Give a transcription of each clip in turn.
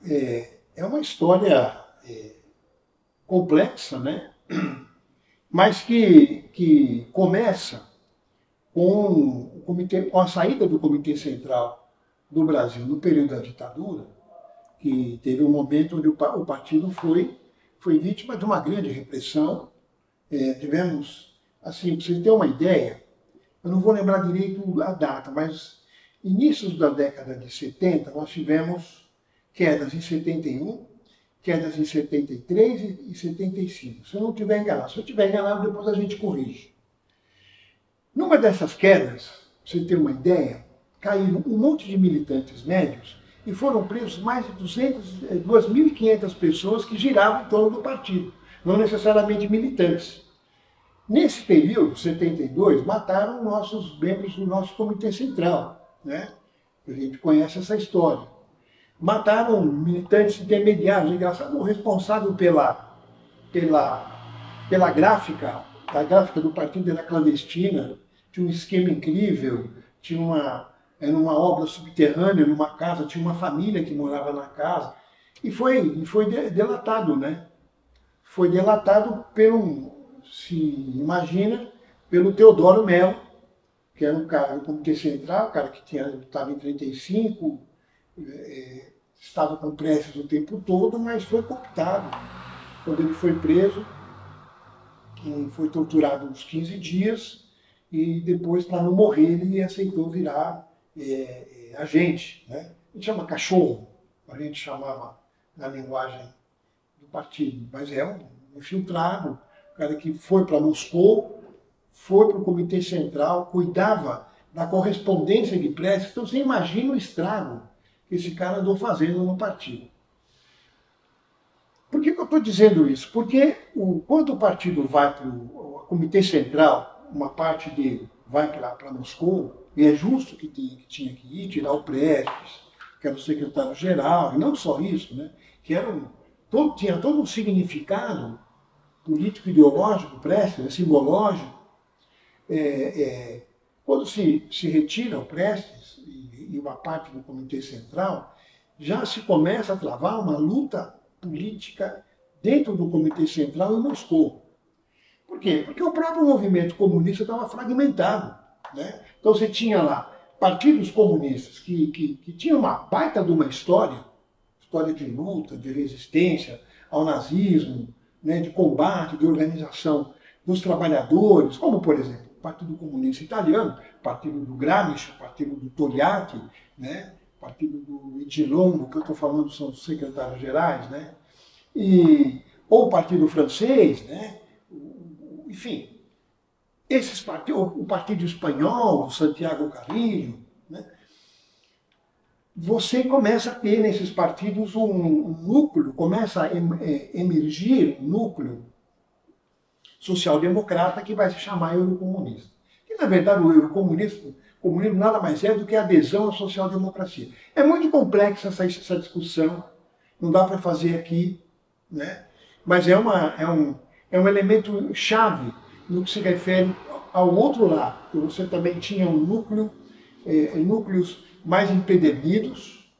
é uma história complexa, né? Mas que começa com a saída do Comitê Central do Brasil no período da ditadura, que teve um momento onde o partido foi vítima de uma grande repressão. Tivemos, assim, para vocês terem uma ideia, eu não vou lembrar direito a data, mas inícios da década de 70, nós tivemos quedas em 71, quedas em 73 e 75. Se eu não estiver enganado. Se eu estiver enganado, depois a gente corrige. Numa dessas quedas, para você ter uma ideia, caíram um monte de militantes médios e foram presos mais de 2.500 pessoas que giravam em torno do partido, não necessariamente militantes. Nesse período, 72, mataram nossos membros do nosso Comitê Central, né? A gente conhece essa história. Mataram militantes intermediários, engraçado, o responsável pela gráfica, a gráfica do partido era clandestina, tinha um esquema incrível, era uma obra subterrânea, numa casa, tinha uma família que morava na casa, e foi delatado, né? Foi delatado se imagina, pelo Teodoro Mello, que era um cara do Comitê Central, um cara que estava em 35, estava com pressas o tempo todo, mas foi cooptado. Quando ele foi preso, que foi torturado uns 15 dias, e depois, para não morrer, ele aceitou virar agente, né? A gente chama cachorro, a gente chamava na linguagem do partido, mas é um infiltrado, um cara que foi para Moscou, foi para o Comitê Central, cuidava da correspondência de preces. Então você imagina o estrago que esse cara andou fazendo no partido. Por que eu estou dizendo isso? Porque quando o partido vai para o Comitê Central, uma parte dele vai para Moscou, e é justo que tinha que ir, tirar o Prestes, que era o secretário-geral, e não só isso, né? Que tinha todo um significado político-ideológico, Prestes, simbológico. Quando se retira o Prestes e uma parte do Comitê Central, já se começa a travar uma luta política dentro do Comitê Central em Moscou. Por quê? Porque o próprio movimento comunista estava fragmentado, né? Então você tinha lá partidos comunistas que tinham uma baita de uma história de luta, de resistência ao nazismo, né, de combate, de organização dos trabalhadores, como, por exemplo, o Partido Comunista Italiano, o Partido do Gramsci, o Partido do Togliatti, né, o Partido do Edilon, que eu estou falando são os secretários gerais, né, ou o Partido Francês, né, enfim, esses partidos, o Partido Espanhol, o Santiago Carrillo, né, você começa a ter nesses partidos um núcleo, começa a emergir um núcleo social-democrata que vai se chamar eurocomunista. E, na verdade, o eurocomunismo nada mais é do que a adesão à social-democracia. É muito complexa essa discussão, não dá para fazer aqui, né? Mas é um elemento chave no que se refere ao outro lado. Você também tinha um núcleos mais empedernidos,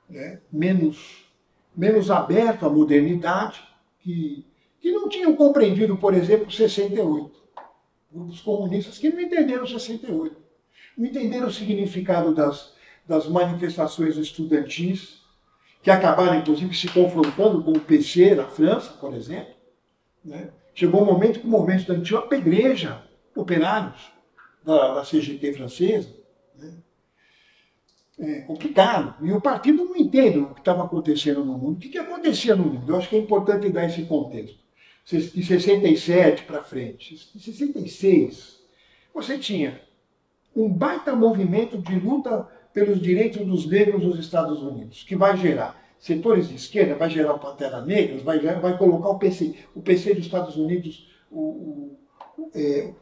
né? menos aberto à modernidade, que não tinham compreendido, por exemplo, 68. Grupos comunistas que não entenderam 68. Não entenderam o significado das manifestações estudantis, que acabaram, inclusive, se confrontando com o PC na França, por exemplo. Né? Chegou um momento que o movimento estudantil apedreja operários da CGT francesa. Né? É complicado. E o partido não entende o que estava acontecendo no mundo. O que acontecia no mundo? Eu acho que é importante dar esse contexto. De 67 para frente, de 66, você tinha um baita movimento de luta pelos direitos dos negros nos Estados Unidos, que vai gerar setores de esquerda, vai gerar o Pantera Negra, vai colocar o PC dos Estados Unidos,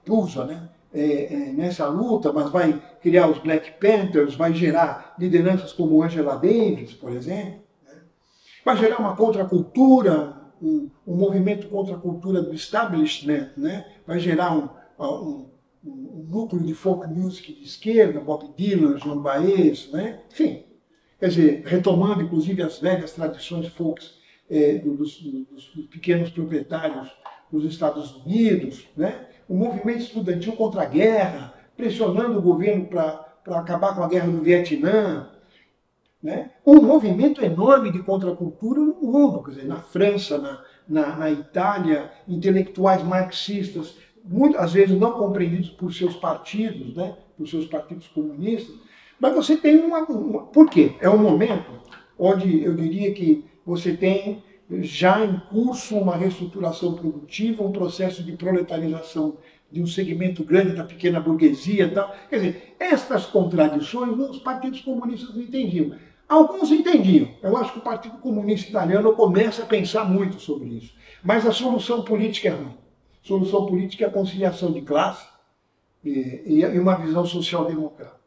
usa, né? Nessa luta, mas vai criar os Black Panthers, vai gerar lideranças como Angela Davis, por exemplo, né? Vai gerar uma contracultura, um movimento contra a cultura do establishment, né? Vai gerar um núcleo de folk music de esquerda, Bob Dylan, Joan Baez, né? Enfim, quer dizer, retomando inclusive as velhas tradições folks dos pequenos proprietários dos Estados Unidos, né? O movimento estudantil contra a guerra, pressionando o governo para acabar com a guerra do Vietnã, né? Um movimento enorme de contracultura no mundo, quer dizer, na França, na Itália, intelectuais marxistas, às vezes não compreendidos por seus partidos, né? Por seus partidos comunistas, mas você tem Por quê? É um momento onde eu diria que você tem já em curso uma reestruturação produtiva, um processo de proletarização de um segmento grande da pequena burguesia e tal. Quer dizer, estas contradições os partidos comunistas não entendiam. Alguns entendiam. Eu acho que o Partido Comunista Italiano começa a pensar muito sobre isso. Mas a solução política é ruim. A solução política é a conciliação de classe e uma visão social-democrata.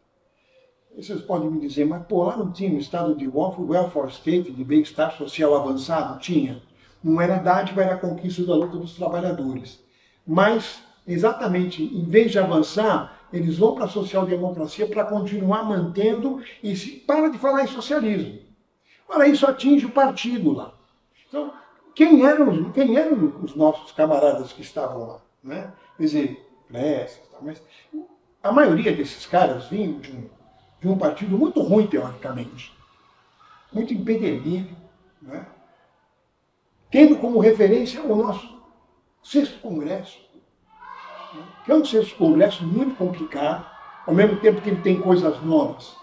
Vocês podem me dizer, mas pô, lá não tinha um estado de welfare state, de bem-estar social avançado? Tinha. Não era dádiva, era a conquista da luta dos trabalhadores. Mas, exatamente, em vez de avançar, eles vão para a social-democracia para continuar mantendo e para de falar em socialismo. Ora, isso atinge o partido lá. Então, quem eram os nossos camaradas que estavam lá? Né? Quer dizer, mas a maioria desses caras vinham de um partido muito ruim, teoricamente, muito empedernido, né? Tendo como referência o nosso 6º Congresso, né? Que é um 6º Congresso muito complicado, ao mesmo tempo que ele tem coisas novas,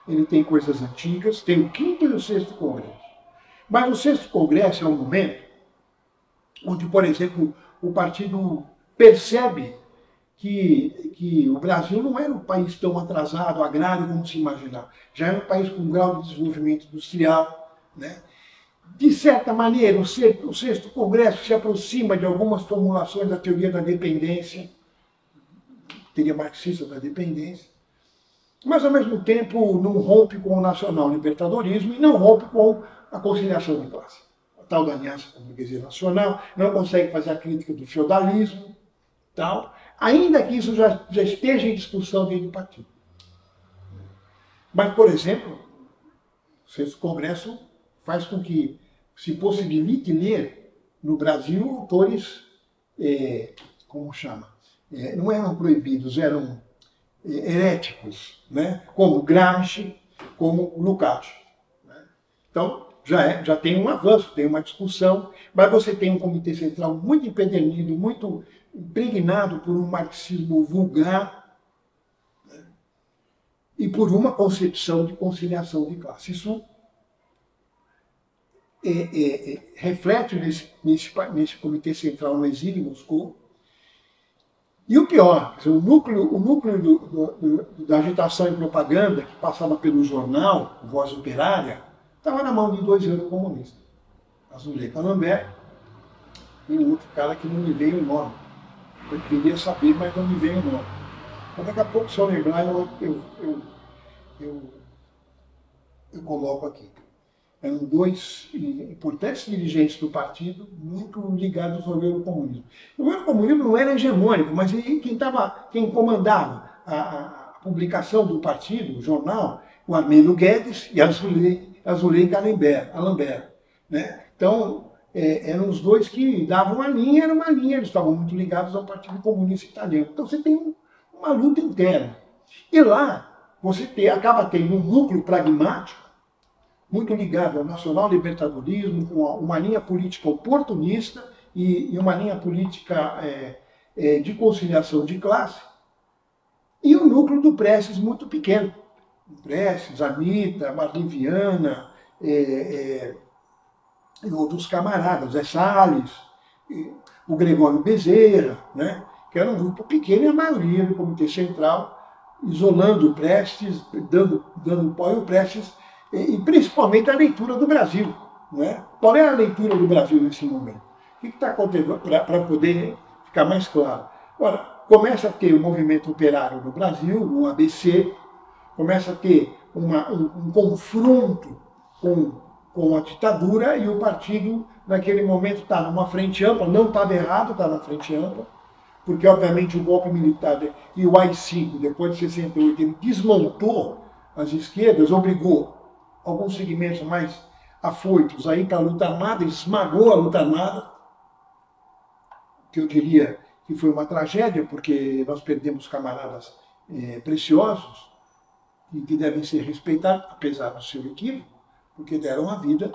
ele tem coisas antigas, tem o 5º e o 6º Congresso. Mas o 6º Congresso é um momento onde, por exemplo, o partido percebe que o Brasil não era um país tão atrasado, agrário, como se imaginava. Já era um país com um grau de desenvolvimento industrial, né? De certa maneira, o 6º Congresso se aproxima de algumas formulações da teoria da dependência, teoria marxista da dependência, mas, ao mesmo tempo, não rompe com o nacional-libertadorismo e não rompe com a conciliação de classe. A tal da aliança com a burguesia nacional, não consegue fazer a crítica do feudalismo, tal, ainda que isso já esteja em discussão dentro do partido. Mas, por exemplo, o 6º Congresso faz com que se possibilite ler no Brasil autores, como chama? Não eram proibidos, eram heréticos, né? Como Gramsci, como Lukács. Né? Então, já tem um avanço, tem uma discussão, mas você tem um comitê central muito empedernido, muito impregnado por um marxismo vulgar, né? E por uma concepção de conciliação de classe. Isso reflete nesse comitê central no exílio em Moscou. E o pior, o núcleo da agitação e propaganda que passava pelo jornal, Voz Operária, estava na mão de 2 eurocomunistas. Azoulay Calambert e um outro cara que não me veio o nome. Eu queria saber, mas não me veio o nome. Mas daqui a pouco, se eu lembrar, eu coloco aqui. Eram 2 importantes dirigentes do partido, muito ligados ao eurocomunismo. O eurocomunismo não era hegemônico, mas quem comandava a publicação do partido, o jornal, o Armênio Guedes e Azoulay Calambert. Né? Então, eram os 2 que davam uma linha, eles estavam muito ligados ao Partido Comunista Italiano. Então você tem uma luta interna. E lá, você acaba tendo um núcleo pragmático, muito ligado ao nacional-libertadorismo, com uma linha política oportunista e uma linha política de conciliação de classe, e o núcleo do Prestes muito pequeno. Prestes, Anitta, Marli Viana, e outros camaradas, Zé Salles, o Gregório Bezerra, né, que era um grupo pequeno e a maioria do Comitê Central, isolando o Prestes, dando apoio ao Prestes, e principalmente a leitura do Brasil. Né? Qual é a leitura do Brasil nesse momento? O que está acontecendo para poder ficar mais claro? Ora, começa a ter o movimento operário no Brasil, no ABC, começa a ter um confronto com a ditadura e o partido, naquele momento, está numa frente ampla, não estava errado, está na frente ampla, porque, obviamente, o golpe militar e o AI-5, depois de 68, ele desmontou as esquerdas, obrigou alguns segmentos mais afoitos aí para a luta armada, ele esmagou a luta armada, que eu diria que foi uma tragédia, porque nós perdemos camaradas preciosos e que devem ser respeitados, apesar do seu equívoco, porque deram a vida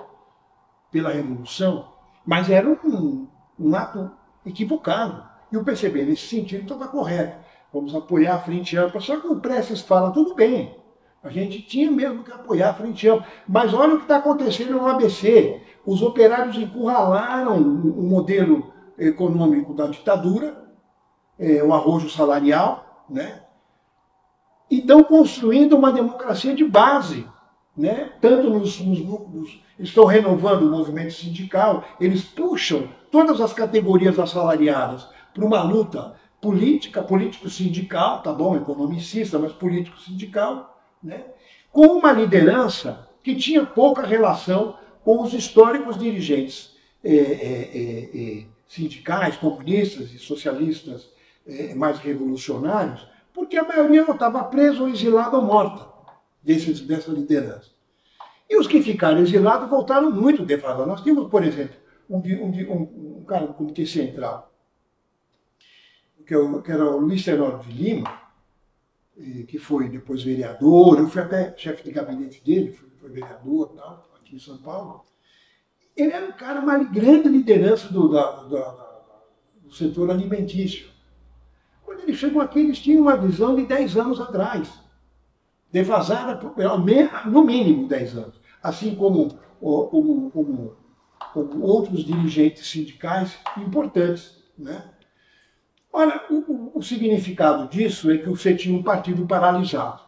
pela Revolução. Mas era um ato equivocado. E o PCB, nesse sentido, estava correto. Vamos apoiar a Frente Ampla. Só que o Prestes fala, tudo bem, a gente tinha mesmo que apoiar a Frente Ampla. Mas olha o que está acontecendo no ABC. Os operários encurralaram o modelo econômico da ditadura, o arrojo salarial, né? E estão construindo uma democracia de base, né? Tanto nos núcleos, estão renovando o movimento sindical, eles puxam todas as categorias assalariadas para uma luta política, político-sindical, tá bom, economicista, mas político-sindical, né? Com uma liderança que tinha pouca relação com os históricos dirigentes sindicais, comunistas e socialistas mais revolucionários, porque a maioria estava presa ou exilada ou morta dessa liderança. E os que ficaram exilados voltaram muito defraudados. Nós tínhamos, por exemplo, um cara do Comitê Central, que era o Luiz Tenório de Lima, que foi depois vereador, eu fui até chefe de gabinete dele, foi vereador tal, aqui em São Paulo. Ele era um cara, uma grande liderança do setor alimentício. Quando ele chegou aqui, eles tinham uma visão de 10 anos atrás, defasada no mínimo 10 anos. Assim como outros dirigentes sindicais importantes, né? Olha, o significado disso é que você tinha um partido paralisado.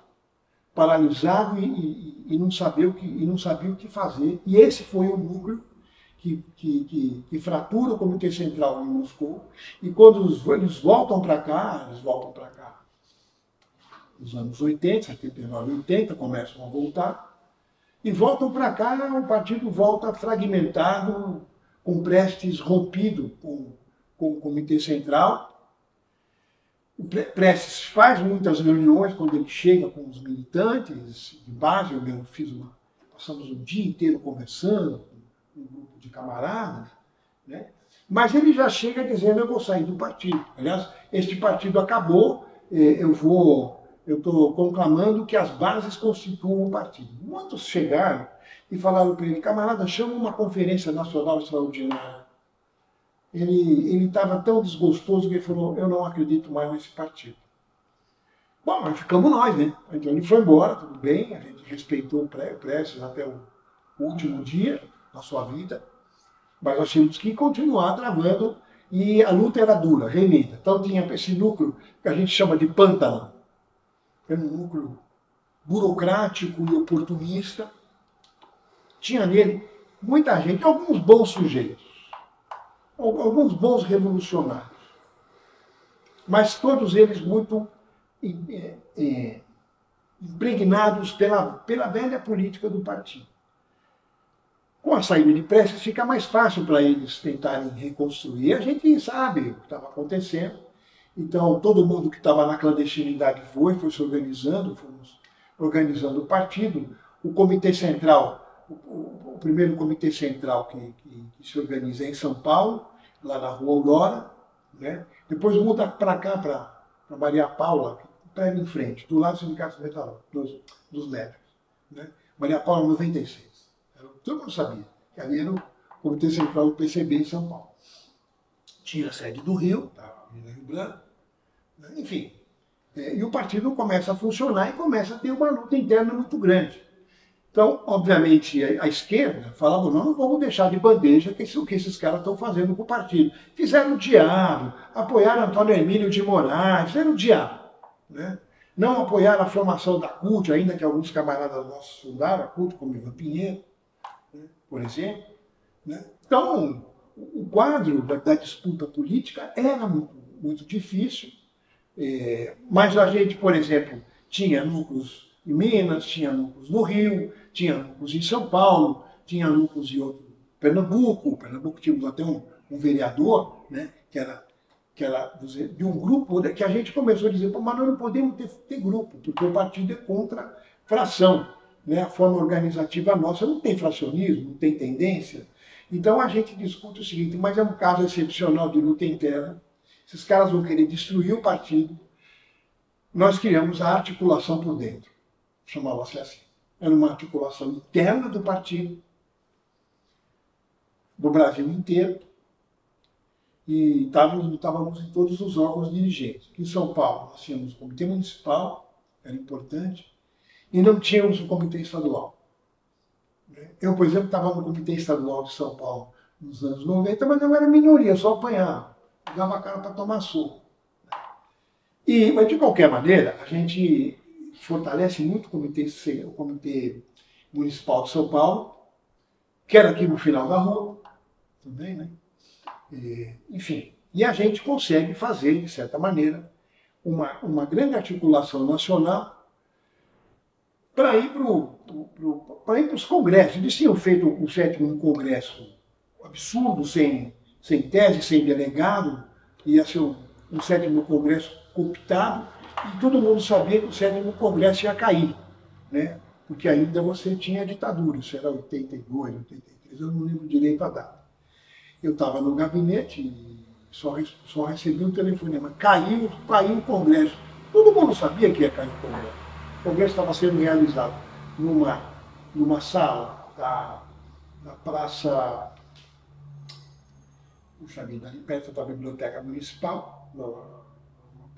Paralisado e não sabia o que fazer. E esse foi o núcleo que fratura o Comitê Central em Moscou. E quando eles voltam para cá, nos anos 80, 79, 80, começam a voltar. E voltam para cá, o partido volta fragmentado, com Prestes rompido com o Comitê Central. O Prestes faz muitas reuniões quando ele chega com os militantes de base. Eu mesmo passamos um dia inteiro conversando com um grupo de camaradas, né? Mas ele já chega dizendo, eu vou sair do partido. Aliás, este partido acabou, eu estou conclamando que as bases constituam o partido. Muitos chegaram e falaram para ele, camarada, chama uma conferência nacional extraordinária. Ele estava tão desgostoso que ele falou, eu não acredito mais nesse partido. Bom, mas ficamos nós, né? Então ele foi embora, tudo bem, a gente respeitou o Prestes até o último dia da sua vida, mas nós tínhamos que continuar travando, e a luta era dura, renhida. Então tinha esse núcleo que a gente chama de pântano, era um núcleo burocrático e oportunista. Tinha nele muita gente, alguns bons sujeitos, alguns bons revolucionários, mas todos eles muito impregnados pela velha política do partido. Com a saída de Prestes fica mais fácil para eles tentarem reconstruir. A gente sabe o que estava acontecendo. Então, todo mundo que estava na clandestinidade foi se organizando, fomos organizando o partido. O Comitê Central, o primeiro Comitê Central que se organiza é em São Paulo, lá na Rua Aurora, né? Depois muda para cá, para Maria Paula, prédio em frente, do lado do Sindicato Metalúrgico, dos médicos, né? Maria Paula 96. Todo mundo sabia que ali era o Comitê Central do PCB em São Paulo. Tinha a sede do Rio, da Rio Branco, né? Enfim. E o partido começa a funcionar e começa a ter uma luta interna muito grande. Então, obviamente, a esquerda falava, não vamos deixar de bandeja o que esses caras estão fazendo com o partido. Fizeram o diabo, apoiaram Antônio Hermínio de Moraes, fizeram o diabo, né? Não apoiaram a formação da CUT, ainda que alguns camaradas nossos fundaram a CUT, como Ivan Pinheiro, né, por exemplo, né? Então, o quadro da disputa política era muito, muito difícil, mas a gente, por exemplo, tinha núcleos em Minas, tinha núcleos no Rio, tinha núcleos em São Paulo, tinha núcleos em Pernambuco. Pernambuco tínhamos até um vereador, né, que era de um grupo que a gente começou a dizer, mas nós não podemos ter grupo, porque o partido é contra fração. né, a forma organizativa nossa não tem fracionismo, não tem tendência. Então a gente discute o seguinte, mas é um caso excepcional de luta interna, esses caras vão querer destruir o partido, nós criamos a articulação por dentro, chamava-se assim. Era uma articulação interna do partido, do Brasil inteiro, e estávamos em todos os órgãos dirigentes. Em São Paulo, nós tínhamos o Comitê Municipal, era importante, e não tínhamos o Comitê Estadual. Eu, por exemplo, estava no Comitê Estadual de São Paulo nos anos 90, mas eu era minoria, só apanhava, dava a cara para tomar soco. Mas, de qualquer maneira, a gente fortalece muito o Comitê Municipal de São Paulo, que era aqui no final da rua, também, né? Enfim, e a gente consegue fazer, de certa maneira, uma grande articulação nacional para ir para os congressos. Eles tinham feito o 7º Congresso absurdo, sem tese, sem delegado, ia ser um 7º Congresso cooptado, e todo mundo sabia que o 7º Congresso ia cair, né? Porque ainda você tinha ditadura, isso era 82, 83, eu não lembro direito a data. Eu estava no gabinete e só recebi um telefonema. Caiu o Congresso. Todo mundo sabia que ia cair o Congresso. O Congresso estava sendo realizado numa sala da Praça, puxa vida, ali perto da Biblioteca Municipal,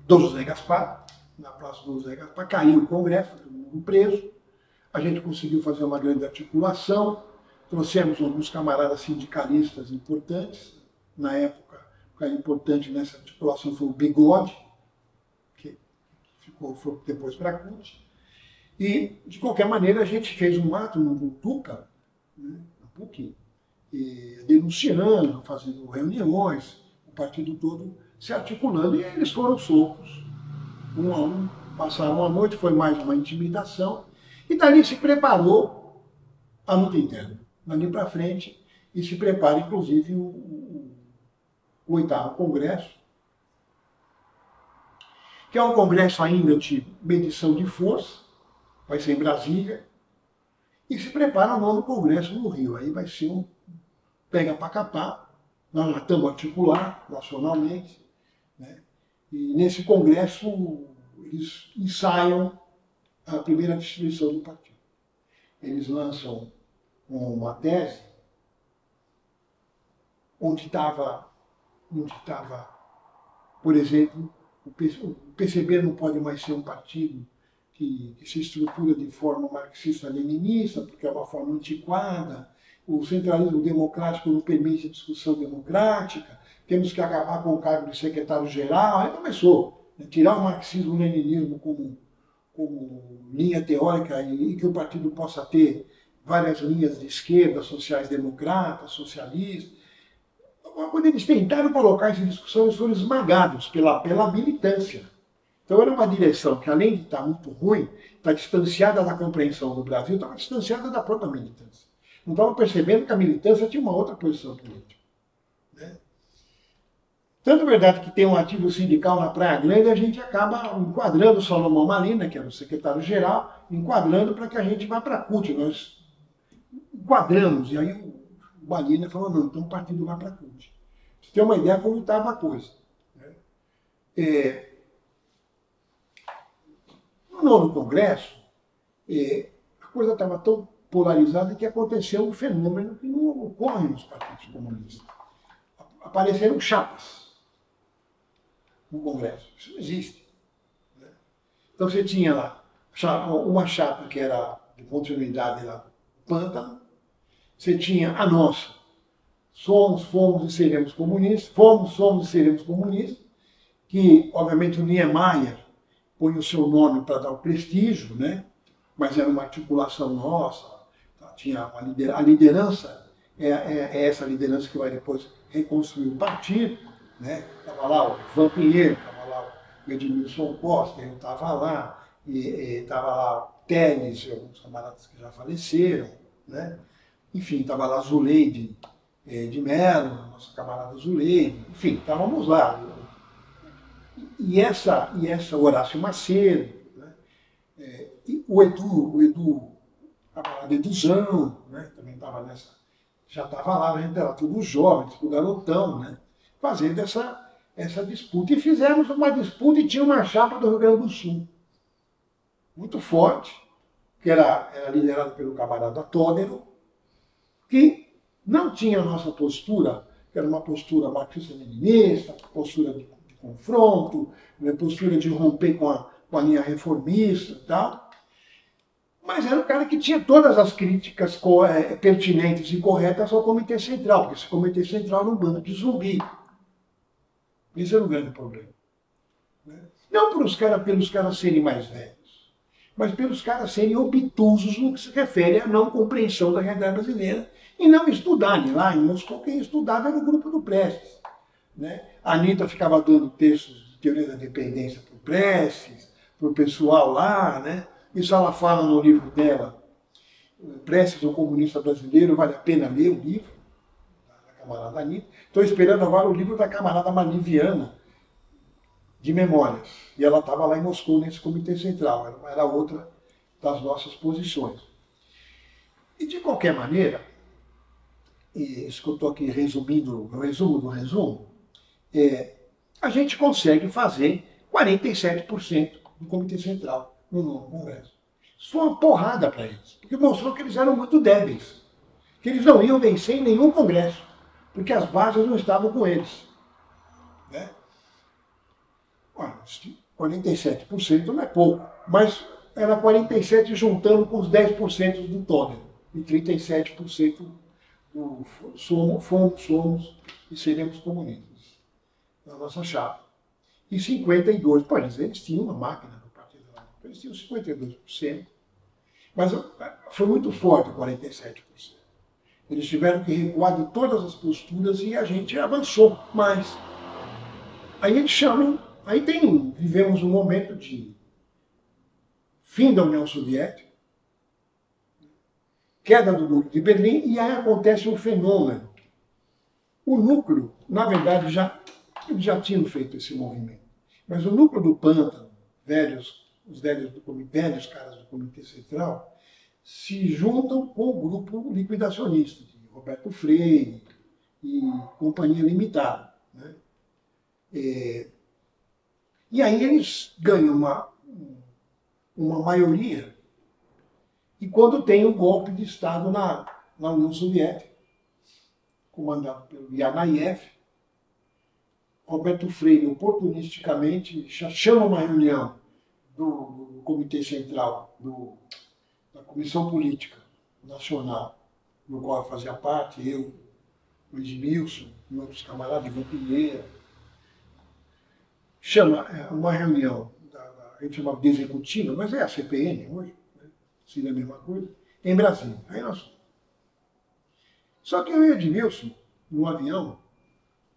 do José Gaspar, na Praça do José Gaspar. Caiu o Congresso, todo mundo preso. A gente conseguiu fazer uma grande articulação. Trouxemos alguns camaradas sindicalistas importantes. Na época, o cara importante nessa articulação foi o Bigode, que foi depois para a CUT. E, de qualquer maneira, a gente fez um ato no Tuca, né, na PUC, denunciando, fazendo reuniões, o partido todo se articulando, e eles foram soltos, um a um, passaram a noite, foi mais uma intimidação, e dali se preparou a luta interna. Dali para frente, e se prepara, inclusive, o 8º Congresso, que é um congresso ainda de medição de força, vai ser em Brasília, e se prepara o 9º Congresso no Rio. Aí vai ser um pega para capar, nós já estamos a articular nacionalmente, né? E nesse congresso eles ensaiam a primeira distribuição do partido. Eles lançam uma tese onde estava, por exemplo, o PCB não pode mais ser um partido que se estrutura de forma marxista-leninista, porque é uma forma antiquada, o centralismo democrático não permite discussão democrática, temos que acabar com o cargo de secretário-geral. Aí começou, né, tirar o marxismo-leninismo como linha teórica e que o partido possa ter várias linhas de esquerda, sociais-democratas, socialistas. Quando eles tentaram colocar essa discussão, eles foram esmagados pela militância. Então era uma direção que, além de estar muito ruim, está distanciada da compreensão do Brasil, estava distanciada da própria militância. Não estava percebendo que a militância tinha uma outra posição política, né? Tanto é verdade que tem um ativo sindical na Praia Grande, a gente acaba enquadrando o Salomão Malina, que era o secretário-geral, enquadrando para que a gente vá para a CUT. Nós enquadramos, e aí o Malina falou, não, então o partido vai para a CUT. Você tem uma ideia como estava a coisa, né? No 9º Congresso, a coisa estava tão polarizada que aconteceu um fenômeno que não ocorre nos partidos comunistas. Apareceram chapas no Congresso. Isso não existe, né? Então você tinha lá uma chapa que era de continuidade lá, Pântano. Você tinha a nossa, fomos e seremos comunistas, somos e seremos comunistas, que obviamente o Niemeyer põe o seu nome para dar o prestígio, né? Mas era uma articulação nossa, tinha a liderança, é essa liderança que vai depois reconstruir o partido, né? Estava lá o Ivan Pinheiro, estava lá o Edmilson Costa, eu estava lá, estava lá o Teles, alguns camaradas que já faleceram, né? Enfim, estava lá a Zuleide de Mello, nossa camarada Zuleide, enfim, estávamos lá. E essa Horácio Macedo, né? E o Edu camarada Eduzão, né? Também estava nessa, já estava lá, a gente era tudo jovem, tudo garotão, né? Fazendo essa disputa. E fizemos uma disputa e tinha uma chapa do Rio Grande do Sul, muito forte, que era liderada pelo camarada Todero, que não tinha a nossa postura, que era uma postura marxista-leninista, postura de confronto, né, postura de romper com a linha reformista e tal. Mas era um cara que tinha todas as críticas pertinentes e corretas ao Comitê Central, porque esse Comitê Central era um bando de zumbi. Esse era o grande problema. Né? Não pelos caras serem mais velhos, mas pelos caras serem obtusos no que se refere à não compreensão da realidade brasileira e não estudarem. Lá em Moscou, quem estudava era o grupo do Prestes. Né? A Anitta ficava dando textos de teoria da dependência para o Prestes, para o pessoal lá, né? Isso ela fala no livro dela, Prestes, o Comunista Brasileiro, vale a pena ler o livro da camarada Anitta. Estou esperando agora o livro da camarada Maliviana, de memórias. E ela estava lá em Moscou, nesse Comitê Central, era outra das nossas posições. E de qualquer maneira, isso que eu estou aqui resumindo, o resumo do resumo, a gente consegue fazer 47% do Comitê Central no novo Congresso. Isso foi uma porrada para eles, porque mostrou que eles eram muito débeis, que eles não iam vencer em nenhum Congresso, porque as bases não estavam com eles. Né? Olha, 47% não é pouco, mas era 47% juntando com os 10% do Toner, e 37% do somos e seremos comunistas, na nossa chapa. E 52%, pode dizer, eles tinham uma máquina no partido lá, eles tinham 52%, mas foi muito forte o 47%. Eles tiveram que recuar de todas as posturas e a gente avançou mais. Aí eles chamam, vivemos um momento de fim da União Soviética, queda do Muro de Berlim, e aí acontece um fenômeno. O núcleo, na verdade, eles já tinham feito esse movimento, mas o núcleo do Pântano, os velhos caras do Comitê Central, se juntam com o grupo liquidacionista, de Roberto Freire e Companhia Limitada. Né? E aí eles ganham uma maioria, e quando tem um golpe de Estado na União Soviética, comandado pelo Yanayev, Roberto Freire, oportunisticamente, chama uma reunião do Comitê Central, da Comissão Política Nacional, no qual eu fazia parte, eu, o Edmilson, e outros camaradas, Ivan Pinheira. Chama uma reunião, a gente chamava de executiva, mas é a CPN hoje, né? Seria a mesma coisa, em Brasília. Aí nós... Só que eu e o Edmilson, no avião,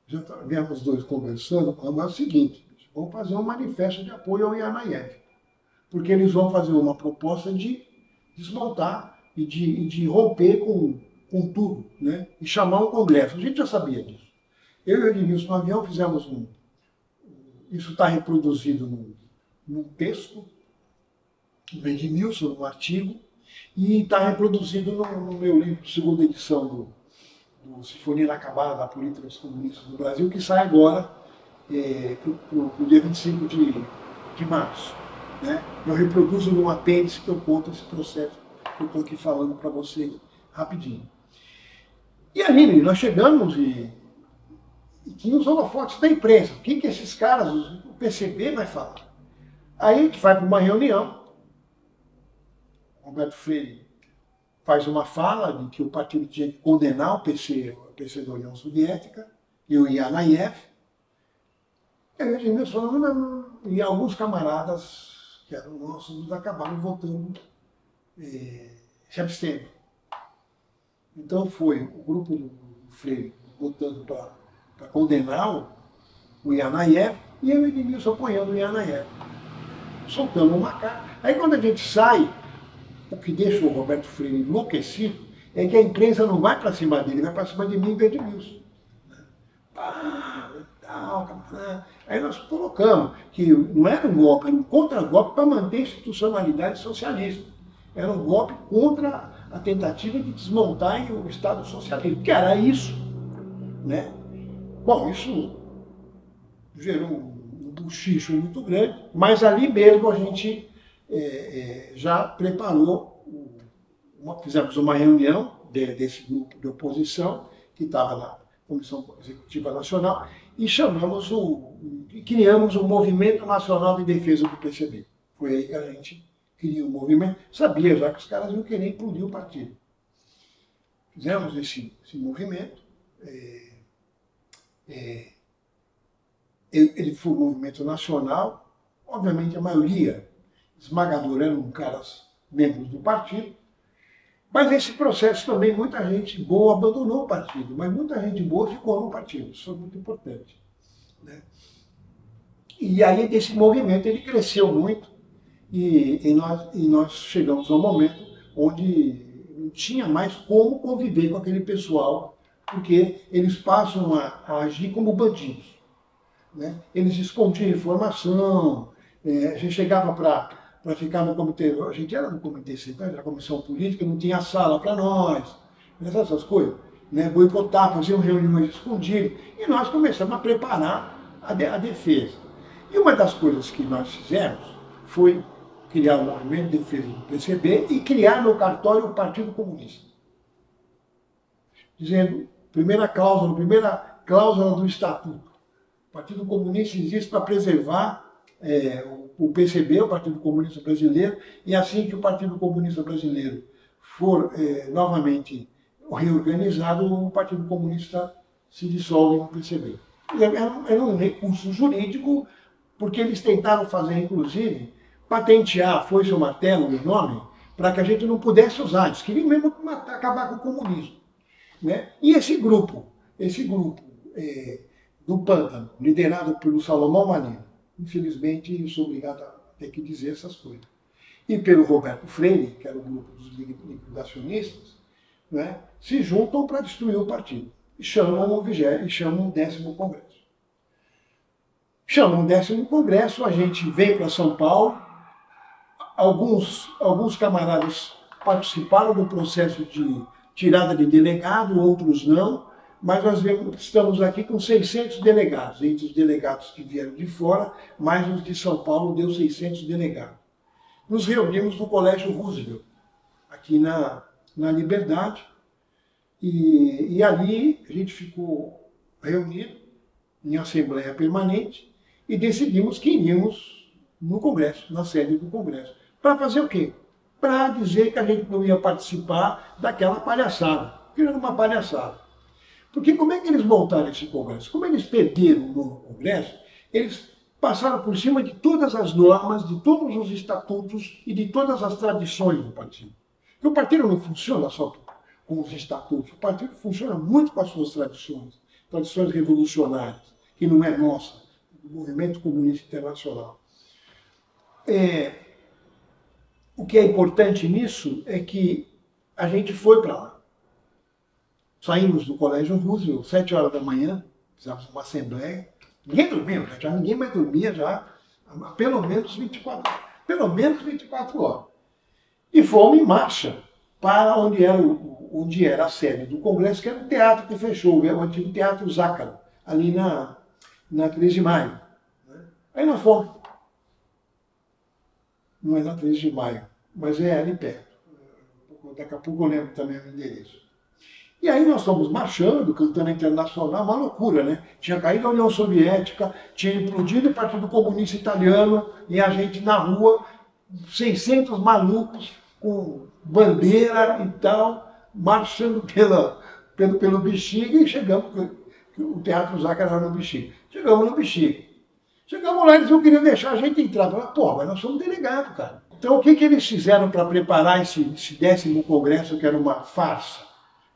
já viemos os dois conversando, falamos o seguinte: vamos fazer um manifesto de apoio ao Yanayev, porque eles vão fazer uma proposta de desmontar e de romper com tudo, né? E chamar um congresso. A gente já sabia disso. Eu e o Edmilson no avião fizemos isso está reproduzido num texto do Edmilson, num artigo, e está reproduzido no meu livro, segunda edição do Sinfonia Inacabada da Política dos Comunistas do Brasil, que sai agora para o dia 25 de março. Né? Eu reproduzo num apêndice que eu conto esse processo que eu estou aqui falando para vocês rapidinho. E ali nós chegamos e tinha os holofotes da imprensa. O que esses caras, o PCB vai falar? Aí a gente vai para uma reunião, Roberto Freire faz uma fala de que o partido tinha que condenar o PC da União Soviética, e o Yanayev. E a gente falando, não. E alguns camaradas que eram nossos acabaram votando, se abstendo. Então foi o grupo do Freire votando para condenar o Yanayev, e eu e o Edmilson apoiando o Yanayev. Soltamos uma cara. Aí quando a gente sai, o que deixa o Roberto Freire enlouquecido é que a imprensa não vai para cima dele, vai para cima de mim e do Edmilson. Aí nós colocamos que não era um golpe, era um contra-golpe para manter a institucionalidade socialista. Era um golpe contra a tentativa de desmontar o Estado socialista, que era isso, né? Bom, isso gerou um buchicho muito grande, mas ali mesmo a gente já preparou, fizemos uma reunião desse grupo de oposição, que estava na Comissão Executiva Nacional, e criamos o Movimento Nacional de Defesa do PCB. Foi aí que a gente criou o movimento, sabia já que os caras não queriam implodir o partido. Fizemos esse movimento, ele foi um movimento nacional, obviamente a maioria esmagadora eram caras membros do partido, mas nesse processo também muita gente boa abandonou o partido, mas muita gente boa ficou no partido, isso é muito importante, né? E aí desse movimento ele cresceu muito e nós chegamos a um momento onde não tinha mais como conviver com aquele pessoal, porque eles passam a agir como bandidos, né? Eles escondiam informação, a gente chegava para ficar no comitê, a gente era no comitê central, era a comissão política, não tinha sala para nós, essas coisas, né? Boicotar, faziam reuniões escondidas, e nós começamos a preparar a defesa. E uma das coisas que nós fizemos foi criar o movimento de defesa do PCB e criar no cartório o Partido Comunista. Dizendo, primeira cláusula do Estatuto, o Partido Comunista existe para preservar o PCB, o Partido Comunista Brasileiro, e assim que o Partido Comunista Brasileiro for novamente reorganizado, o Partido Comunista se dissolve no PCB. Era um recurso jurídico, porque eles tentaram fazer, inclusive, patentear a foice ou martelo, o nome, para que a gente não pudesse usar. Eles queriam mesmo acabar com o comunismo, né? E esse grupo do Pântano, liderado pelo Salomão Maneiro, infelizmente eu sou obrigado a ter que dizer essas coisas, e pelo Roberto Freire, que era o grupo dos liquidacionistas, né, se juntam para destruir o partido e chamam um 10º Congresso. Chamam um 10º Congresso, a gente vem para São Paulo, alguns camaradas participaram do processo de tirada de delegado, outros não, mas nós estamos aqui com 600 delegados, entre os delegados que vieram de fora, mais os de São Paulo deu 600 delegados. Nos reunimos no Colégio Roosevelt, aqui na Liberdade, e ali a gente ficou reunido em assembleia permanente e decidimos que iríamos no Congresso, na sede do Congresso. Para fazer o quê? Para dizer que a gente não ia participar daquela palhaçada, que era uma palhaçada. Porque como é que eles montaram esse Congresso? Como eles perderam o novo Congresso, eles passaram por cima de todas as normas, de todos os estatutos e de todas as tradições do partido. Porque o partido não funciona só com os estatutos, o partido funciona muito com as suas tradições revolucionárias, que não é nossa, do movimento comunista internacional. O que é importante nisso é que a gente foi para lá. Saímos do Colégio Roosevelt, 7 horas da manhã, fizemos uma assembleia. Ninguém dormiu, já ninguém mais dormia já há pelo menos 24 horas. E fomos em marcha para onde era a sede do Congresso, que era o teatro que fechou, o antigo Teatro Zácaro, ali na 3 de maio. Aí nós fomos. Não é na 3 de maio, mas é ali perto. Daqui a pouco eu lembro também o endereço. E aí nós fomos marchando, cantando Internacional, uma loucura, né? Tinha caído a União Soviética, tinha implodido o Partido Comunista Italiano, e a gente na rua, 600 malucos, com bandeira e tal, marchando pelo Bexiga, e chegamos, o Teatro Zácaro era no Bexiga. Chegamos no Bexiga. Chegamos lá, eles não queriam deixar a gente entrar. Falaram, pô, mas nós somos delegados, cara. Então o que eles fizeram para preparar esse 10º Congresso, que era uma farsa?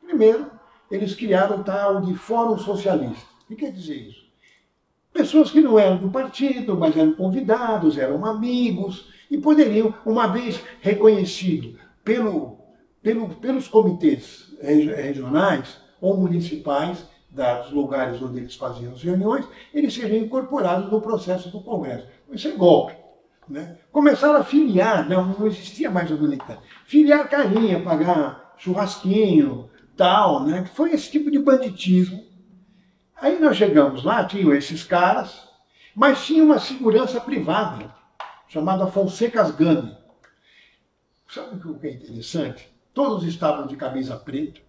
Primeiro, eles criaram o tal de Fórum Socialista. O que quer dizer isso? Pessoas que não eram do partido, mas eram convidados, eram amigos, e poderiam, uma vez reconhecido pelos comitês regionais ou municipais, dos lugares onde eles faziam as reuniões, eles seriam incorporados no processo do Congresso. Isso é golpe. né? Começaram a filiar, não existia mais o militante. Filiar carinha, pagar churrasquinho, tal, né? Foi esse tipo de banditismo. Aí nós chegamos lá, tinham esses caras, mas tinha uma segurança privada, chamada Fonseca's Gang. Sabe o que é interessante? Todos estavam de camisa preta,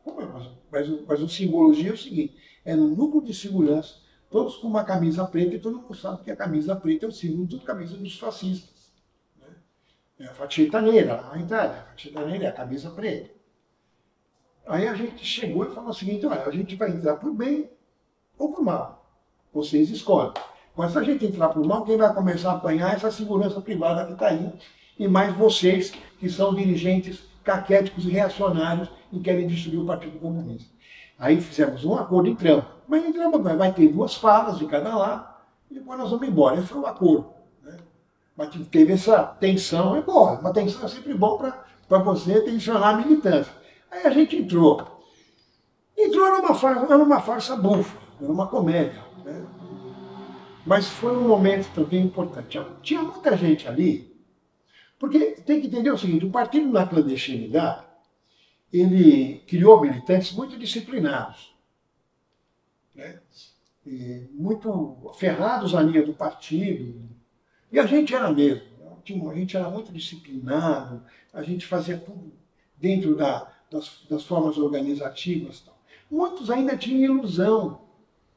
mas a simbologia é o seguinte, é um núcleo de segurança, todos com uma camisa preta, e todo mundo sabe que a camisa preta é o símbolo da camisa dos fascistas. Né? É a facheta negra, lá na Itália, a facheta negra é a camisa preta. Aí a gente chegou e falou o seguinte, olha, a gente vai entrar por bem ou por mal. Vocês escolhem. Mas se a gente entrar por mal, quem vai começar a apanhar é essa segurança privada que está aí. E mais vocês, que são dirigentes caquéticos e reacionários e querem destruir o Partido Comunista. Aí fizemos um acordo em entramos. Mas entramos, vai ter 2 falas de cada lado, e depois nós vamos embora. Esse foi o acordo. Né? Mas teve essa tensão, é bom. Uma tensão é sempre bom para você tensionar a militância. Aí a gente entrou. Entrou numa farsa bufa, era uma comédia. Né? Mas foi um momento também importante. Tinha muita gente ali, porque tem que entender o seguinte, o partido na clandestinidade, ele criou militantes muito disciplinados, né? Muito aferrados à linha do partido, e a gente era mesmo, a gente era muito disciplinado, a gente fazia tudo dentro das formas organizativas. Muitos ainda tinham ilusão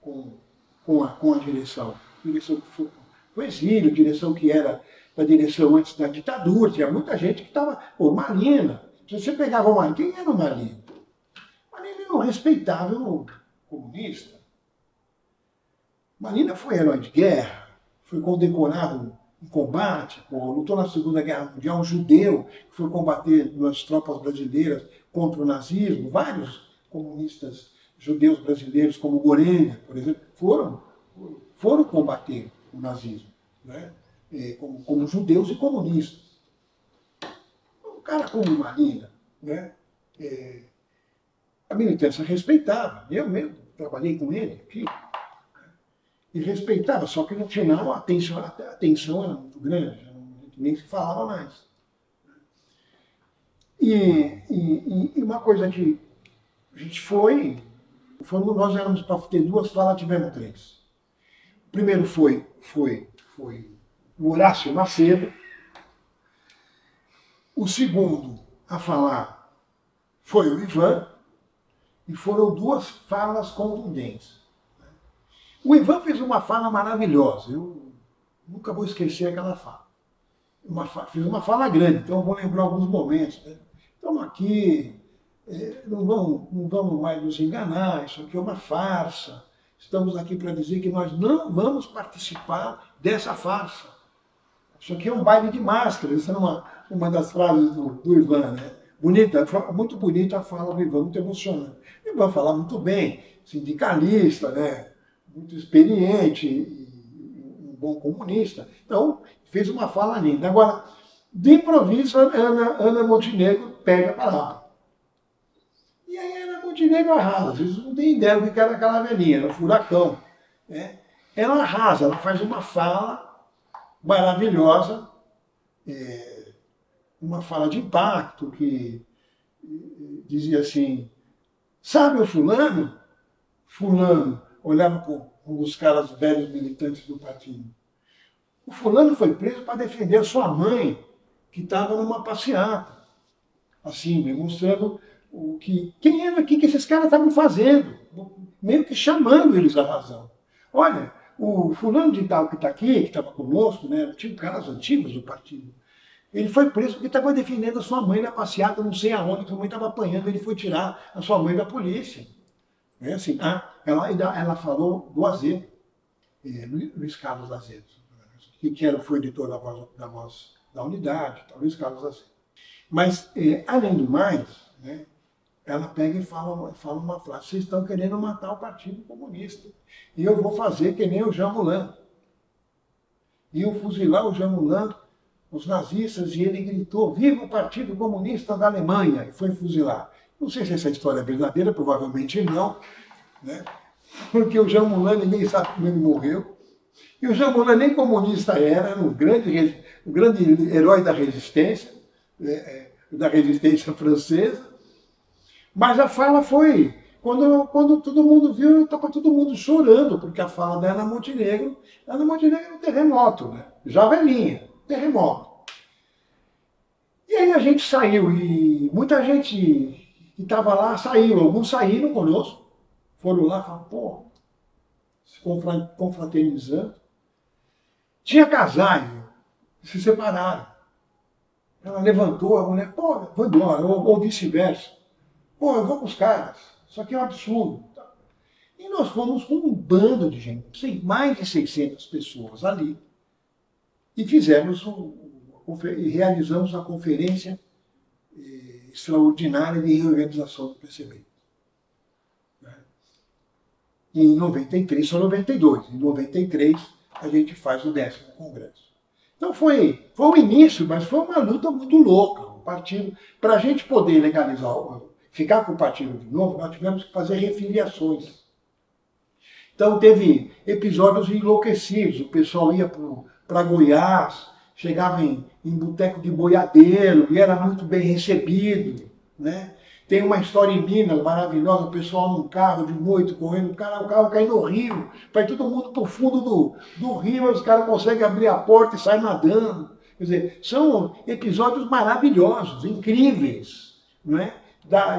com a direção que foi o exílio, direção que era da direção antes da ditadura, tinha muita gente que estava, Malina, se você pegava o Malina, quem era o Malina? Malina não respeitava o comunista. Malina foi herói de guerra, foi condecorado em combate, lutou na Segunda Guerra Mundial, um judeu que foi combater nas tropas brasileiras contra o nazismo, vários comunistas judeus brasileiros, como Gorenga, por exemplo, foram combater o nazismo, né? Como judeus e comunistas. Um cara como Malina, né? A militância respeitava, eu mesmo trabalhei com ele aqui, e respeitava, só que no final a tensão era muito grande, nem se falava mais. E uma coisa que a gente nós éramos para ter 2 falas, tivemos 3. O primeiro foi o Horácio Macedo. O segundo a falar foi o Ivan, e foram 2 falas contundentes. O Ivan fez uma fala maravilhosa, eu nunca vou esquecer aquela fala. Fiz uma fala grande, então eu vou lembrar alguns momentos. Né? Estamos aqui, não vamos mais nos enganar, isso aqui é uma farsa. Estamos aqui para dizer que nós não vamos participar dessa farsa. Isso aqui é um baile de máscaras, essa é uma das frases do Ivan. Né? Bonita, muito bonita a fala do Ivan, muito emocionante. O Ivan fala muito bem, sindicalista, né? Muito experiente, um bom comunista. Então, fez uma fala linda. Agora, de improviso, Ana Montenegro pega a palavra. E aí Ana Montenegro arrasa. Vocês não têm ideia do que era aquela velhinha, era um furacão. Né? Ela arrasa, ela faz uma fala maravilhosa, uma fala de impacto, que dizia assim, sabe o fulano? Fulano olhava com os caras velhos militantes do partido. O fulano foi preso para defender a sua mãe, que estava numa passeata. Assim, demonstrando quem era aqui que esses caras estavam fazendo, meio que chamando eles à razão. Olha, o fulano de tal que está aqui, que estava conosco, né, tinha caras antigos do partido, ele foi preso porque estava defendendo a sua mãe na passeata, não sei aonde, que a mãe estava apanhando, ele foi tirar a sua mãe da polícia. É assim, ela falou do Azedo, Luiz Carlos Azedo, que foi editor da Voz da Unidade, Luiz Carlos Azedo. Mas, além do mais, né, ela pega e fala uma frase, vocês estão querendo matar o Partido Comunista, e eu vou fazer que nem o Jean Moulin. E eu fuzilar o Jean Moulin, os nazistas, e ele gritou, viva o Partido Comunista da Alemanha, e foi fuzilar. Não sei se essa história é verdadeira, provavelmente não, né? Porque o Jean Moulin, ninguém sabe como ele morreu. E o Jean Moulin nem comunista era um grande o grande herói da resistência francesa. Mas a fala foi, quando todo mundo viu, estava todo mundo chorando, porque a fala da Ana Montenegro era um terremoto, né? Já velhinha, terremoto. E aí a gente saiu, e muita gente que estava lá saiu, alguns saíram conosco, foram lá e falaram, pô, se confraternizando. Tinha casais, se separaram. Ela levantou, a mulher, pô, vou embora, ou vice-versa. Pô, eu vou com os caras, isso aqui é um absurdo. E nós fomos com um bando de gente, mais de 600 pessoas ali, e realizamos a conferência extraordinária de reorganização do PCB. Em 93, só 92. Em 93, a gente faz o 10º Congresso. Então foi o início, mas foi uma luta muito louca. O partido, para a gente poder legalizar, ficar com o partido de novo, nós tivemos que fazer refiliações. Então teve episódios enlouquecidos. O pessoal ia para Goiás, chegava em boteco de boiadeiro e era muito bem recebido, né? Tem uma história em Minas maravilhosa, o pessoal num carro de noite correndo, o carro cai no rio, vai todo mundo para o fundo do rio, os caras conseguem abrir a porta e saem nadando. Quer dizer, são episódios maravilhosos, incríveis, não é?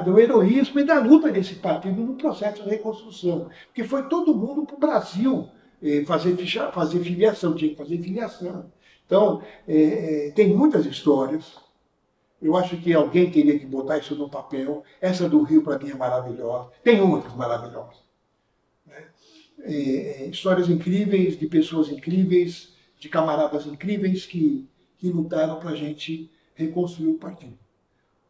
Do heroísmo e da luta desse partido no processo de reconstrução. Porque foi todo mundo para o Brasil fazer filiação, tinha que fazer filiação. Então, tem muitas histórias. Eu acho que alguém teria que botar isso no papel. Essa do Rio, para mim, é maravilhosa. Tem outras maravilhosas. Né? Histórias incríveis, de pessoas incríveis, de camaradas incríveis que lutaram para a gente reconstruir o partido.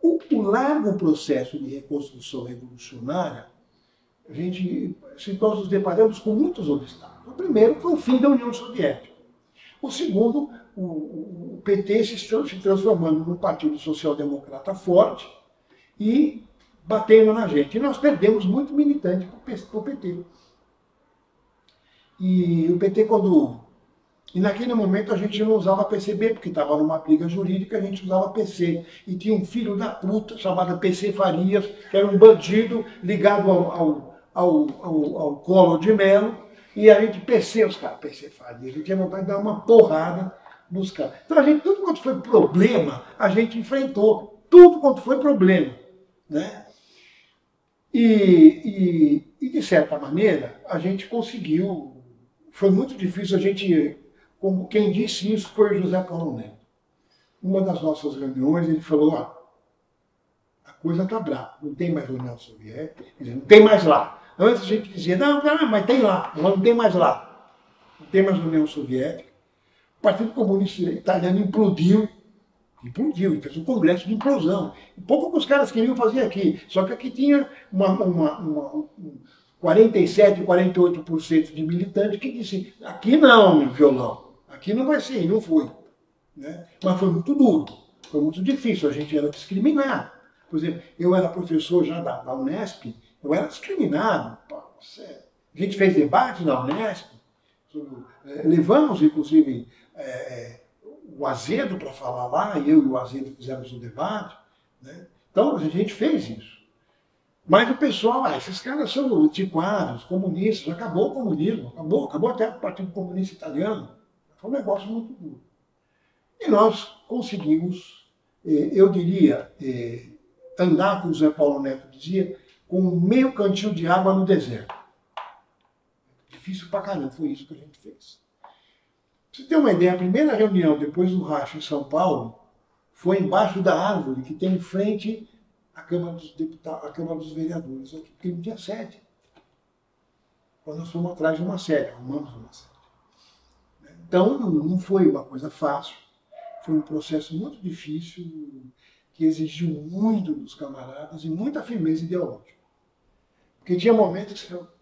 O largo processo de reconstrução revolucionária, nós nos deparamos com muitos obstáculos. O primeiro foi o fim da União Soviética. O segundo, o PT se transformando num partido social-democrata forte e batendo na gente. E nós perdemos muito militante para o PT. E o PT, E naquele momento a gente não usava PCB, porque estava numa briga jurídica, a gente usava PC. E tinha um filho da puta chamado PC Farias, que era um bandido ligado ao Collor de Mello, e a gente PC os caras, PC Farias, a gente tinha vontade de dar uma porrada nos caras. Então a gente, tudo quanto foi problema, a gente enfrentou, tudo quanto foi problema, né? E de certa maneira, a gente conseguiu, foi muito difícil, como quem disse isso foi o José Paulo Neto. Uma das nossas reuniões, ele falou, a coisa está brava, não tem mais União Soviética, não tem mais lá. Antes a gente dizia, não, mas tem lá, não tem mais lá. Não tem mais União Soviética. O Partido Comunista Italiano implodiu, e fez um congresso de implosão. Um pouco que os caras queriam fazer aqui, só que aqui tinha 47, 48% de militantes que disse, aqui não, meu violão, aqui não vai ser, e não foi. Né? Mas foi muito duro, foi muito difícil, a gente era discriminado. Por exemplo, eu era professor já da Unesp, eu era discriminado. Pô, a gente fez debate na Unesp, levamos inclusive o Azedo para falar lá, eu e o Azedo fizemos um debate. Né? Então a gente fez isso. Mas o pessoal, esses caras são antiquados, comunistas, acabou o comunismo, acabou até o Partido Comunista Italiano. Foi um negócio muito duro. E nós conseguimos, eu diria, andar, como o Zé Paulo Neto dizia, com meio cantil de água no deserto. Difícil pra caramba, foi isso que a gente fez. Pra você ter uma ideia, a primeira reunião depois do racha em São Paulo foi embaixo da árvore que tem em frente à Câmara dos Deputados, à Câmara dos Vereadores, porque não tinha sede. Quando nós fomos atrás de uma sede, arrumamos uma sede. Então não foi uma coisa fácil, foi um processo muito difícil, que exigiu muito dos camaradas e muita firmeza ideológica. Porque tinha momentos que você falava,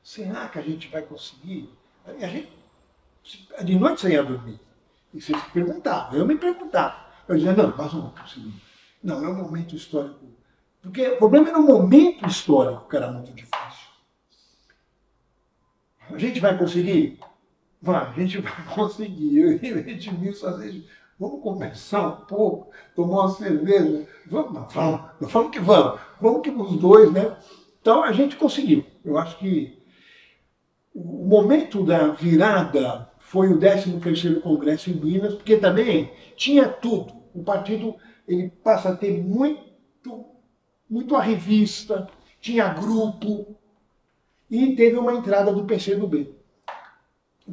será que a gente vai conseguir? De noite você ia dormir. E você se perguntava, eu me perguntava. Eu dizia, não, nós não vamos conseguir. Não, é um momento histórico. Porque o problema era o momento histórico que era muito difícil. A gente vai conseguir? a gente vai conseguir. Eu e o Edmilson, às vezes, vamos conversar um pouco, tomar uma cerveja. Vamos que vamos. Vamos que os dois, né? Então a gente conseguiu. Eu acho que o momento da virada foi o 13º Congresso em Minas, porque também tinha tudo. O partido ele passa a ter muito a revista, tinha grupo, e teve uma entrada do PCdoB.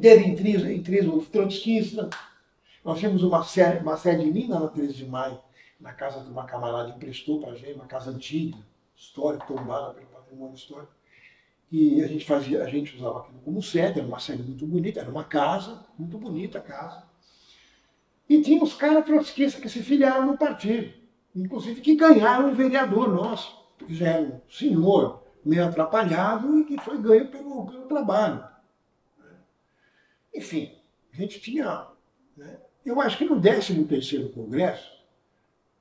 Teve intrismo trotskista. Nós tínhamos uma sede linda na 13 de maio, na casa que uma camarada emprestou para a gente, uma casa antiga, histórica, tombada pelo patrimônio histórico. E a gente usava aquilo como sede, era uma sede muito bonita, era uma casa, muito bonita a casa. E tinha os caras trotskistas que se filiaram no partido, inclusive que ganharam um vereador nosso, que já era um senhor meio atrapalhado e que foi ganho pelo trabalho. Enfim, a gente tinha... Né? Eu acho que no 13º Congresso,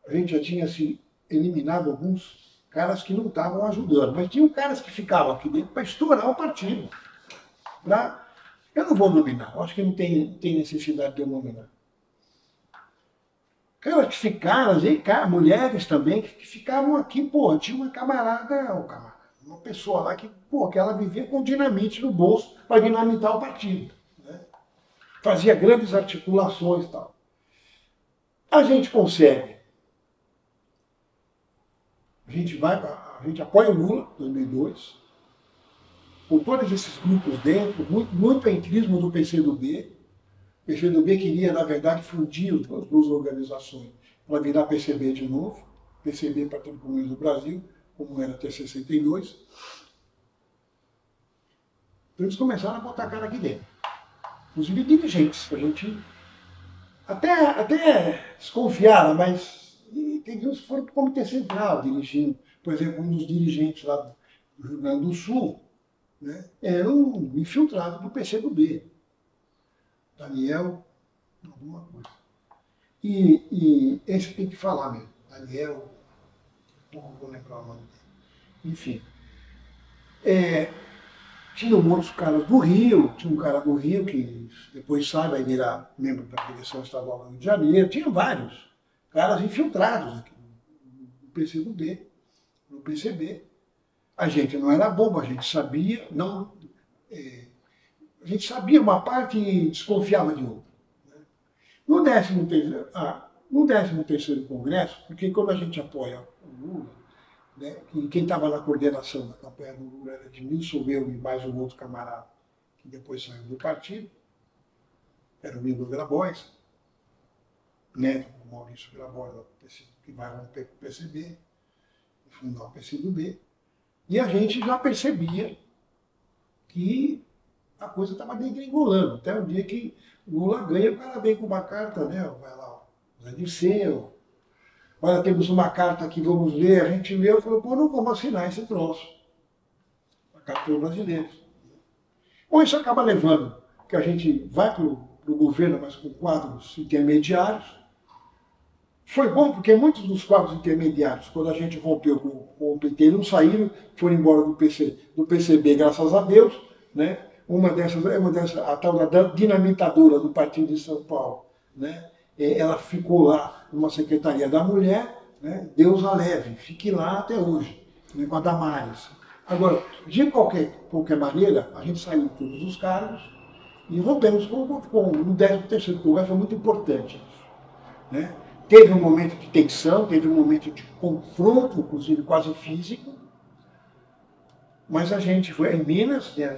a gente já tinha se eliminado alguns caras que não estavam ajudando, mas tinham caras que ficavam aqui dentro para estourar o partido. Eu não vou nominar, eu acho que não tem necessidade de eu nominar. Caras que ficaram, mulheres também, que ficavam aqui, pô, tinha uma uma pessoa lá que ela vivia com dinamite no bolso para dinamitar o partido. Né? Fazia grandes articulações e tal. A gente consegue. A gente apoia o Lula, 2002, com todos esses grupos dentro, muito entrismo do PCdoB. O PCdoB queria, na verdade, fundir as duas organizações para virar PCB de novo, PCB, Partido Comunista do Brasil, como era até 62. Então eles começaram a botar a cara aqui dentro. Inclusive dirigentes, a gente até desconfiava, mas tem uns que foram para o Comitê Central dirigindo. Por exemplo, um dos dirigentes lá do Rio Grande do Sul, né, era um infiltrado do PCdoB. Daniel, alguma coisa. E esse tem que falar mesmo. Daniel, não vou lembrar o nome dele. Enfim. Tinha outros caras do Rio, tinha um cara do Rio que depois vai virar membro da Direção Estadual do Rio de Janeiro. Tinha vários caras infiltrados aqui no PCdoB, no PCB. A gente não era bobo, a gente sabia, a gente sabia uma parte e desconfiava de outra. Né? No 13º Congresso, porque quando a gente apoia o Lula, né, e quem estava na coordenação da campanha do Lula era Edmilson, eu e mais um outro camarada, que depois saiu do partido, era o Milo Grabois, neto do Maurício Grabois, que vai romper com o PCB, fundar o PCdoB, e a gente já percebia que a coisa estava degringolando, até o dia que Lula ganha, o cara vem com uma carta, né? Vai lá, Zé Dirceu, olha, temos uma carta aqui, vamos ler, a gente leu e falou, pô, não vamos assinar esse troço. A carta dos brasileiros. Ou isso acaba levando, que a gente vai para o governo, mas com quadros intermediários. Foi bom porque muitos dos quadros intermediários, quando a gente rompeu com o PT, não saíram, foram embora do PCB, graças a Deus, né? Uma dessas, a tal da dinamitadora do Partido de São Paulo, né? Ela ficou lá numa Secretaria da Mulher, né? Deus a leve, fique lá até hoje, né? Com a Damares. Agora, de qualquer maneira, a gente saiu de todos os cargos e rompemos com o 13º Congresso, foi muito importante isso, né? Teve um momento de tensão, teve um momento de confronto, inclusive quase físico, mas a gente foi em Minas, né?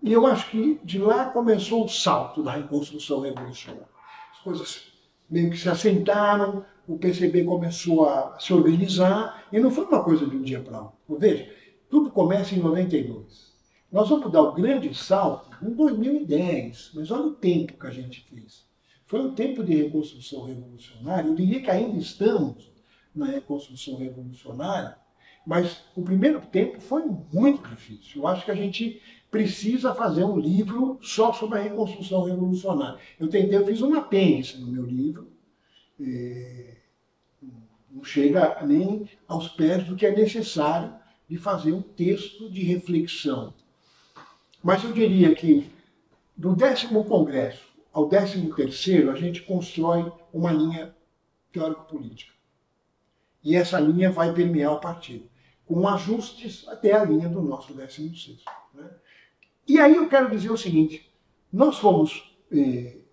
E eu acho que de lá começou o salto da reconstrução revolucionária. As coisas meio que se assentaram, o PCB começou a se organizar, e não foi uma coisa de um dia para outro. Veja, tudo começa em 92. Nós vamos dar o grande salto em 2010, mas olha o tempo que a gente fez. Foi um tempo de reconstrução revolucionária, eu diria que ainda estamos na reconstrução revolucionária, mas o primeiro tempo foi muito difícil. Eu acho que a gente precisa fazer um livro só sobre a reconstrução revolucionária. Eu fiz um apêndice no meu livro, não chega nem aos pés do que é necessário de fazer um texto de reflexão. Mas eu diria que Do 10º Congresso ao 13º, a gente constrói uma linha teórico-política. E essa linha vai permear o partido, com ajustes até a linha do nosso 16º. Né? E aí eu quero dizer o seguinte, nós fomos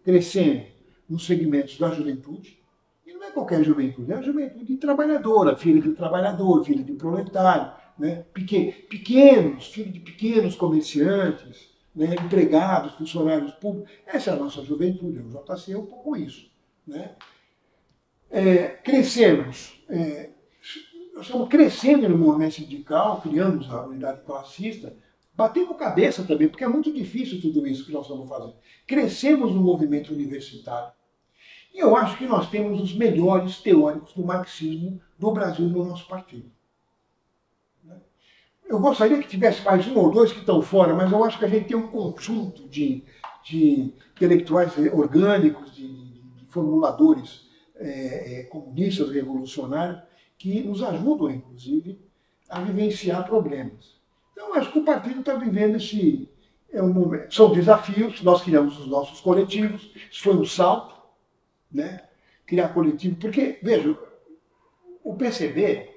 crescendo nos segmentos da juventude, e não é qualquer juventude, é a juventude trabalhadora, filha de trabalhador, filha de proletário, né? Pequenos, filho de pequenos comerciantes, né? Empregados, funcionários públicos. Essa é a nossa juventude, o JC é um pouco isso. Né? Crescemos, nós estamos crescendo no movimento sindical, criamos a unidade classista, batemos cabeça também, porque é muito difícil tudo isso que nós estamos fazendo. Crescemos no movimento universitário. E eu acho que nós temos os melhores teóricos do marxismo do Brasil no nosso partido. Eu gostaria que tivesse mais um ou dois que estão fora, mas eu acho que a gente tem um conjunto de intelectuais orgânicos, de formuladores comunistas, revolucionários, que nos ajudam, inclusive, a vivenciar problemas. Então, acho que o partido está vivendo esse... são desafios, nós criamos os nossos coletivos, isso foi um salto, né? Criar coletivo, porque, veja, o PCB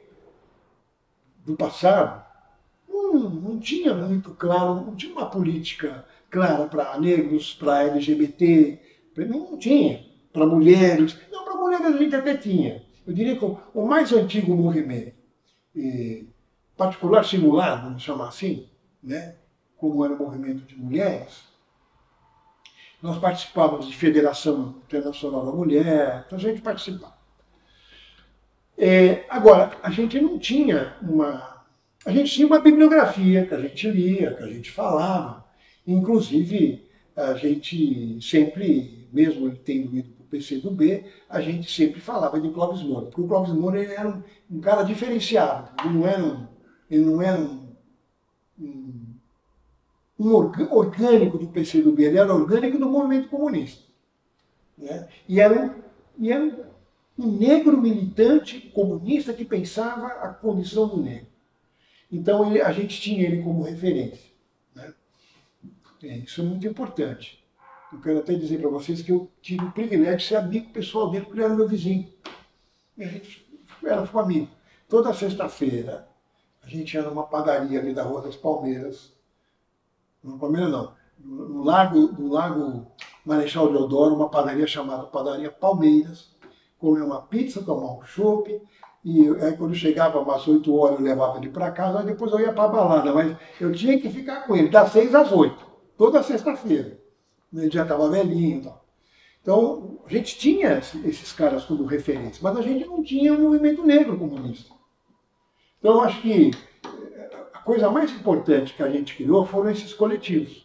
do passado não tinha muito claro, não tinha uma política clara para negros, para LGBT, não tinha, para mulheres. Não, para mulheres a gente até tinha. Eu diria que o mais antigo movimento, particular simulado, vamos chamar assim, né, como era o movimento de mulheres, nós participávamos de Federação Internacional da Mulher, então a gente participava. Agora, a gente não tinha a gente tinha uma bibliografia que a gente lia, que a gente falava. Inclusive, a gente sempre, mesmo tendo ido para o PCdoB, a gente sempre falava de Clóvis Moura. Porque o Clóvis Moura ele era um cara diferenciado. Ele não era um orgânico do PCdoB, ele era orgânico do movimento comunista. Né? E era um negro militante comunista que pensava a condição do negro. Então a gente tinha ele como referência. Né? Isso é muito importante. Eu quero até dizer para vocês que eu tive o privilégio de ser amigo pessoal dele, porque ele era meu vizinho. E a gente era amigo. Toda sexta-feira a gente ia numa padaria ali da Rua das Palmeiras. No Palmeiras não. No Lago Marechal Deodoro, uma padaria chamada Padaria Palmeiras. Comer uma pizza, tomar um chopp. E aí quando chegava umas 8 horas eu levava ele para casa, depois eu ia para a balada, mas eu tinha que ficar com ele, das 6 às 8, toda sexta-feira. Ele já estava velhinho e tal. Então, a gente tinha esses caras como referência, mas a gente não tinha um movimento negro comunista. Então, eu acho que a coisa mais importante que a gente criou foram esses coletivos.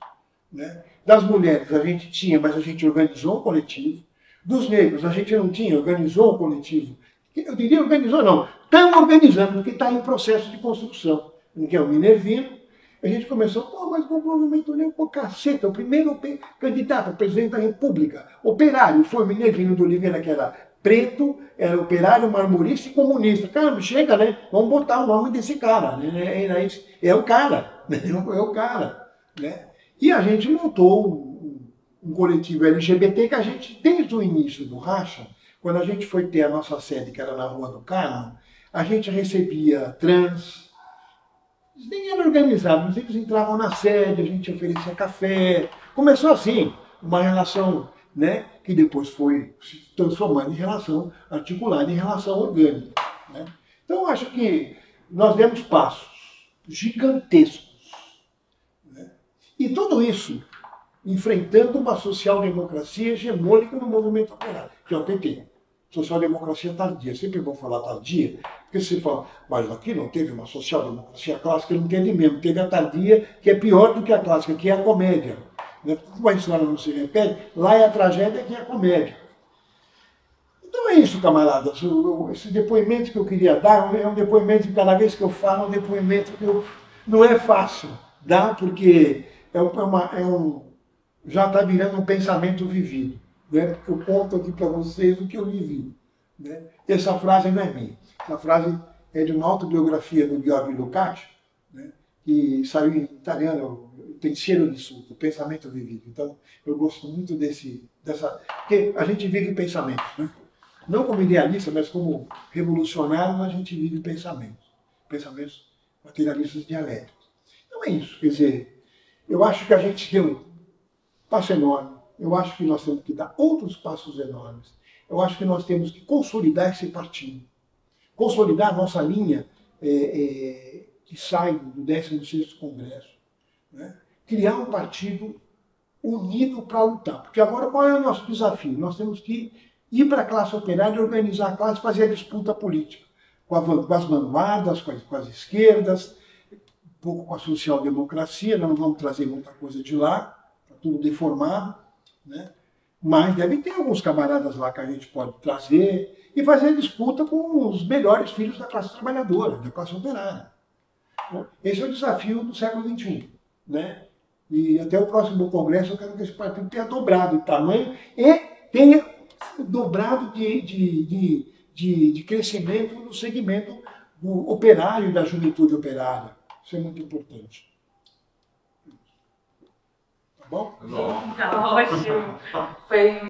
Né? Das mulheres a gente tinha, mas a gente organizou um coletivo. Dos negros a gente não tinha, organizou um coletivo. Eu diria organizou, não. Estão organizando, porque está em processo de construção. Que é o Minervino. A gente começou, mas o movimento negro, caceta, o primeiro candidato a presidente da República, operário, foi o Minervino de Oliveira, que era preto, era operário, marmorista e comunista. Caramba, chega, né? Vamos botar o nome desse cara. Né? É o cara. Né? É o cara. Né? E a gente montou um coletivo LGBT que a gente, desde o início do Racha, quando a gente foi ter a nossa sede, que era na Rua do Carmo, a gente recebia trans, eles nem eram organizados, eles entravam na sede, a gente oferecia café. Começou assim, uma relação, né, que depois foi se transformando em relação articulada, em relação orgânica. Né? Então, acho que nós demos passos gigantescos. Né? E tudo isso enfrentando uma social-democracia hegemônica no movimento operário, que é o PT. Social-democracia tardia. Sempre vão falar tardia, porque você fala, mas aqui não teve uma social-democracia clássica, não teve mesmo. Teve a tardia, que é pior do que a clássica, que é a comédia. Como a história não se repete, lá é a tragédia que é a comédia. Então é isso, camaradas. Esse depoimento que eu queria dar é um depoimento que cada vez que eu falo, é um depoimento que não é fácil dar, porque já está virando um pensamento vivido. Né? Porque eu conto aqui para vocês o que eu vivi. Né? Essa frase não é minha. Essa frase é de uma autobiografia do Giorgio Lukács, né? que saiu em italiano, Pensiero vissuto, pensamento vivido. Então, eu gosto muito porque a gente vive pensamentos, né? Não como idealista, mas como revolucionário, a gente vive pensamentos materialistas dialéticos. Então é isso, quer dizer, eu acho que a gente deu um passo enorme, eu acho que nós temos que dar outros passos enormes, eu acho que nós temos que consolidar esse partido, consolidar a nossa linha que sai do 16º Congresso, né? Criar um partido unido para lutar. Porque agora qual é o nosso desafio? Nós temos que ir para a classe operária, organizar a classe, fazer a disputa política. Com as vanguardas, com as esquerdas, um pouco com a social-democracia, nós não vamos trazer muita coisa de lá, está tudo deformado, né? Mas devem ter alguns camaradas lá que a gente pode trazer e fazer a disputa com os melhores filhos da classe trabalhadora, da classe operária. Esse é o desafio do século XXI, né? E até o próximo congresso eu quero que esse partido tenha dobrado de tamanho e tenha dobrado de crescimento no segmento do operário e da juventude operária. Isso é muito importante. Tá bom? Tá ótimo. Foi